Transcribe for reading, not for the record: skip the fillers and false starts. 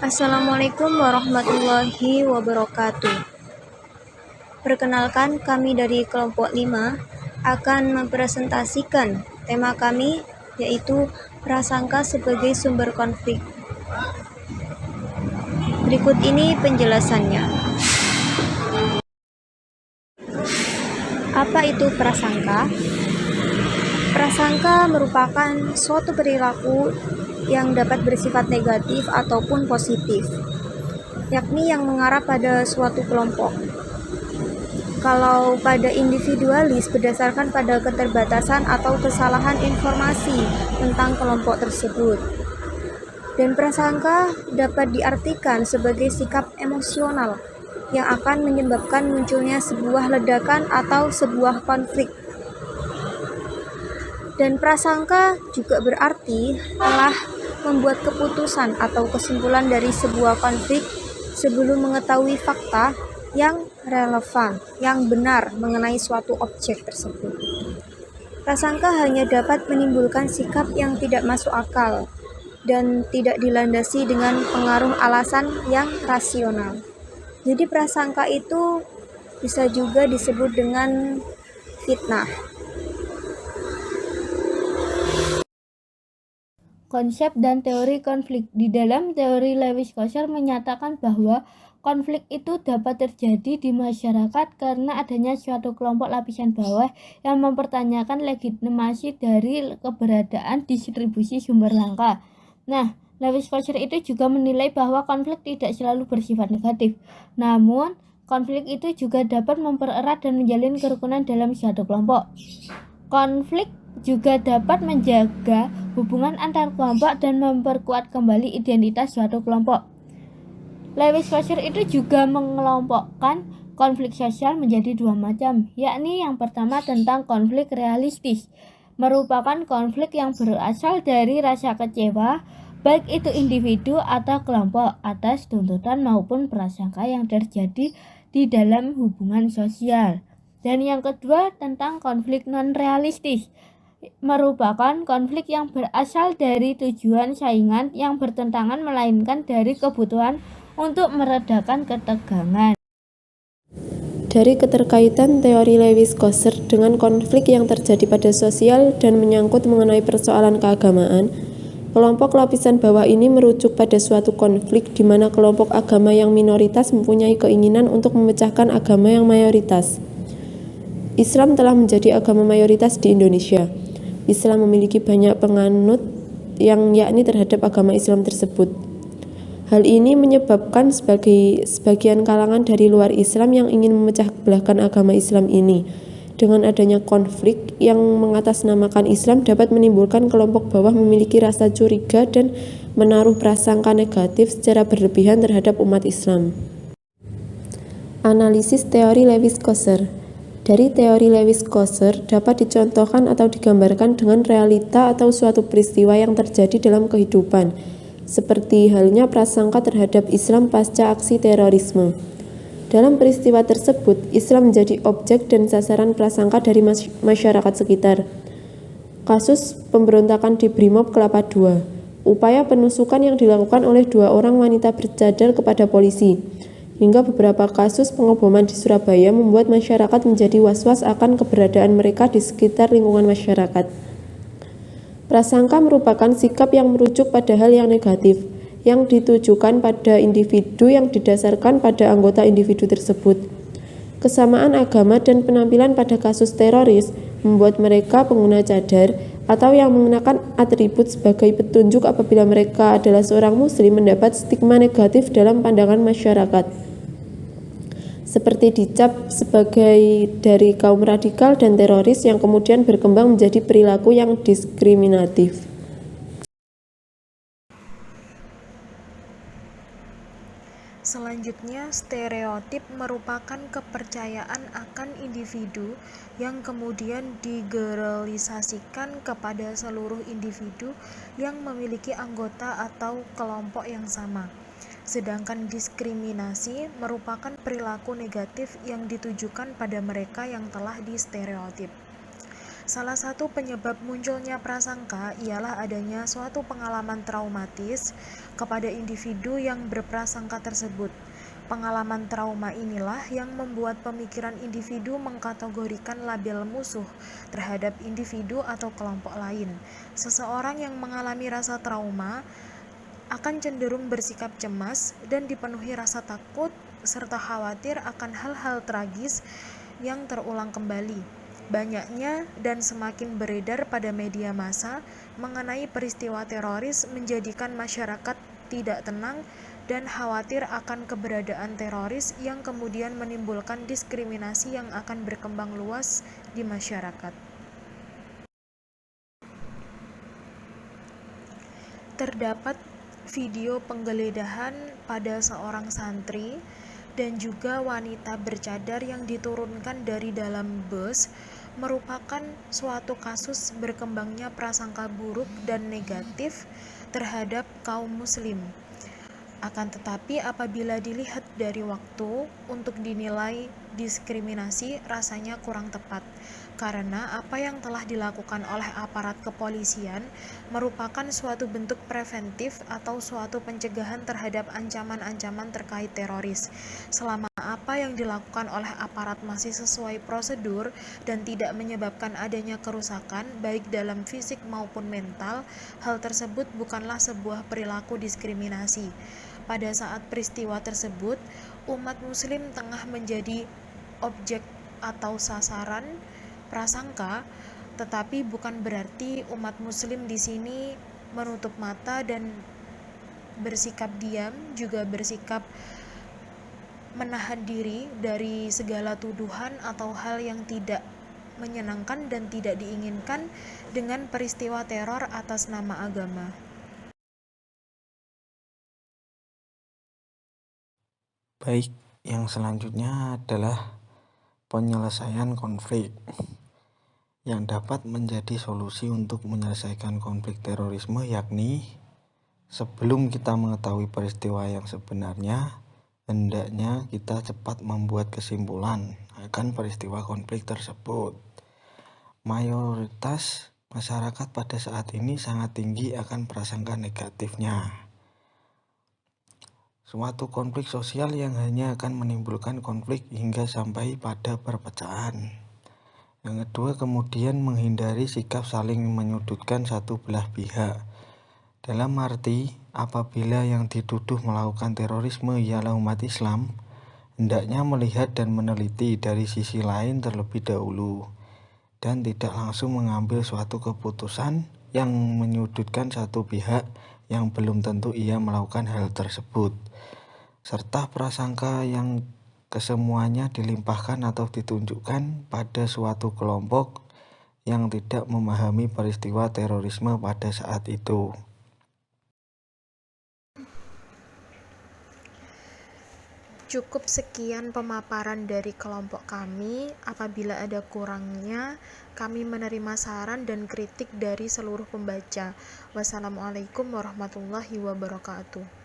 Assalamualaikum warahmatullahi wabarakatuh. Perkenalkan, kami dari kelompok 5 akan mempresentasikan tema kami, yaitu prasangka sebagai sumber konflik. Berikut ini penjelasannya. Apa itu prasangka? Prasangka merupakan suatu perilaku yang dapat bersifat negatif ataupun positif, yakni yang mengarah pada suatu kelompok. Kalau pada individualis berdasarkan pada keterbatasan atau kesalahan informasi tentang kelompok tersebut. Dan prasangka dapat diartikan sebagai sikap emosional yang akan menyebabkan munculnya sebuah ledakan atau sebuah konflik. Dan prasangka juga berarti telah membuat keputusan atau kesimpulan dari sebuah konflik sebelum mengetahui fakta yang relevan, yang benar mengenai suatu objek tersebut. Prasangka hanya dapat menimbulkan sikap yang tidak masuk akal dan tidak dilandasi dengan pengaruh alasan yang rasional. Jadi prasangka itu bisa juga disebut dengan fitnah. Konsep dan teori konflik. Di dalam teori Lewis-Kosser menyatakan bahwa konflik itu dapat terjadi di masyarakat karena adanya suatu kelompok lapisan bawah yang mempertanyakan legitimasi dari keberadaan distribusi sumber langka. Nah, Lewis-Kosser itu juga menilai bahwa konflik tidak selalu bersifat negatif. Namun, konflik itu juga dapat mempererat dan menjalin kerukunan dalam suatu kelompok. Konflik juga dapat menjaga hubungan antar kelompok dan memperkuat kembali identitas suatu kelompok. Lewis-Kosser itu juga mengelompokkan konflik sosial menjadi dua macam, yakni yang pertama tentang konflik realistis, merupakan konflik yang berasal dari rasa kecewa, baik itu individu atau kelompok, atas tuntutan maupun prasangka yang terjadi di dalam hubungan sosial. Dan yang kedua tentang konflik non-realistis, merupakan konflik yang berasal dari tujuan saingan yang bertentangan melainkan dari kebutuhan untuk meredakan ketegangan. Dari keterkaitan teori Lewis-Kosser dengan konflik yang terjadi pada sosial dan menyangkut mengenai persoalan keagamaan, kelompok lapisan bawah ini merujuk pada suatu konflik di mana kelompok agama yang minoritas mempunyai keinginan untuk memecahkan agama yang mayoritas. Islam telah menjadi agama mayoritas di Indonesia. Islam memiliki banyak penganut yang yakni terhadap agama Islam tersebut. Hal ini menyebabkan sebagian kalangan dari luar Islam yang ingin memecah belahkan agama Islam ini. Dengan adanya konflik yang mengatasnamakan Islam dapat menimbulkan kelompok bawah memiliki rasa curiga dan menaruh prasangka negatif secara berlebihan terhadap umat Islam. Analisis teori Lewis-Kosser. Dari teori Lewis-Kosser dapat dicontohkan atau digambarkan dengan realita atau suatu peristiwa yang terjadi dalam kehidupan, seperti halnya prasangka terhadap Islam pasca aksi terorisme. Dalam peristiwa tersebut, Islam menjadi objek dan sasaran prasangka dari masyarakat sekitar. Kasus pemberontakan di Brimob Kelapa II, upaya penusukan yang dilakukan oleh 2 orang wanita bercadar kepada polisi, hingga beberapa kasus pengeboman di Surabaya membuat masyarakat menjadi was-was akan keberadaan mereka di sekitar lingkungan masyarakat. Prasangka merupakan sikap yang merujuk pada hal yang negatif, yang ditujukan pada individu yang didasarkan pada anggota individu tersebut. Kesamaan agama dan penampilan pada kasus teroris membuat mereka pengguna cadar atau yang mengenakan atribut sebagai petunjuk apabila mereka adalah seorang muslim mendapat stigma negatif dalam pandangan masyarakat, seperti dicap sebagai dari kaum radikal dan teroris yang kemudian berkembang menjadi perilaku yang diskriminatif. Selanjutnya, stereotip merupakan kepercayaan akan individu yang kemudian digeneralisasikan kepada seluruh individu yang memiliki anggota atau kelompok yang sama. Sedangkan diskriminasi merupakan perilaku negatif yang ditujukan pada mereka yang telah distereotip. Salah satu penyebab munculnya prasangka ialah adanya suatu pengalaman traumatis kepada individu yang berprasangka tersebut. Pengalaman trauma inilah yang membuat pemikiran individu mengkategorikan label musuh terhadap individu atau kelompok lain. Seseorang yang mengalami rasa trauma akan cenderung bersikap cemas dan dipenuhi rasa takut serta khawatir akan hal-hal tragis yang terulang kembali. Banyaknya dan semakin beredar pada media massa mengenai peristiwa teroris menjadikan masyarakat tidak tenang dan khawatir akan keberadaan teroris yang kemudian menimbulkan diskriminasi yang akan berkembang luas di masyarakat. Terdapat video penggeledahan pada seorang santri dan juga wanita bercadar yang diturunkan dari dalam bus merupakan suatu kasus berkembangnya prasangka buruk dan negatif terhadap kaum muslim. Akan tetapi apabila dilihat dari waktu untuk dinilai diskriminasi rasanya kurang tepat, karena apa yang telah dilakukan oleh aparat kepolisian merupakan suatu bentuk preventif atau suatu pencegahan terhadap ancaman-ancaman terkait teroris. Selama apa yang dilakukan oleh aparat masih sesuai prosedur dan tidak menyebabkan adanya kerusakan baik dalam fisik maupun mental, hal tersebut bukanlah sebuah perilaku diskriminasi. Pada saat peristiwa tersebut, umat muslim tengah menjadi objek atau sasaran prasangka, tetapi bukan berarti umat muslim di sini menutup mata dan bersikap diam, juga bersikap menahan diri dari segala tuduhan atau hal yang tidak menyenangkan dan tidak diinginkan dengan peristiwa teror atas nama agama. Baik, yang selanjutnya adalah penyelesaian konflik yang dapat menjadi solusi untuk menyelesaikan konflik terorisme, yakni sebelum kita mengetahui peristiwa yang sebenarnya, hendaknya kita cepat membuat kesimpulan akan peristiwa konflik tersebut. Mayoritas masyarakat pada saat ini sangat tinggi akan prasangka negatifnya. Suatu konflik sosial yang hanya akan menimbulkan konflik hingga sampai pada perpecahan. Yang kedua, kemudian menghindari sikap saling menyudutkan satu belah pihak. Dalam arti, apabila yang dituduh melakukan terorisme ialah umat Islam, hendaknya melihat dan meneliti dari sisi lain terlebih dahulu, dan tidak langsung mengambil suatu keputusan yang menyudutkan satu pihak yang belum tentu ia melakukan hal tersebut, serta prasangka yang kesemuanya dilimpahkan atau ditunjukkan pada suatu kelompok yang tidak memahami peristiwa terorisme pada saat itu. Cukup sekian pemaparan dari kelompok kami. Apabila ada kurangnya, kami menerima saran dan kritik dari seluruh pembaca. Wassalamualaikum warahmatullahi wabarakatuh.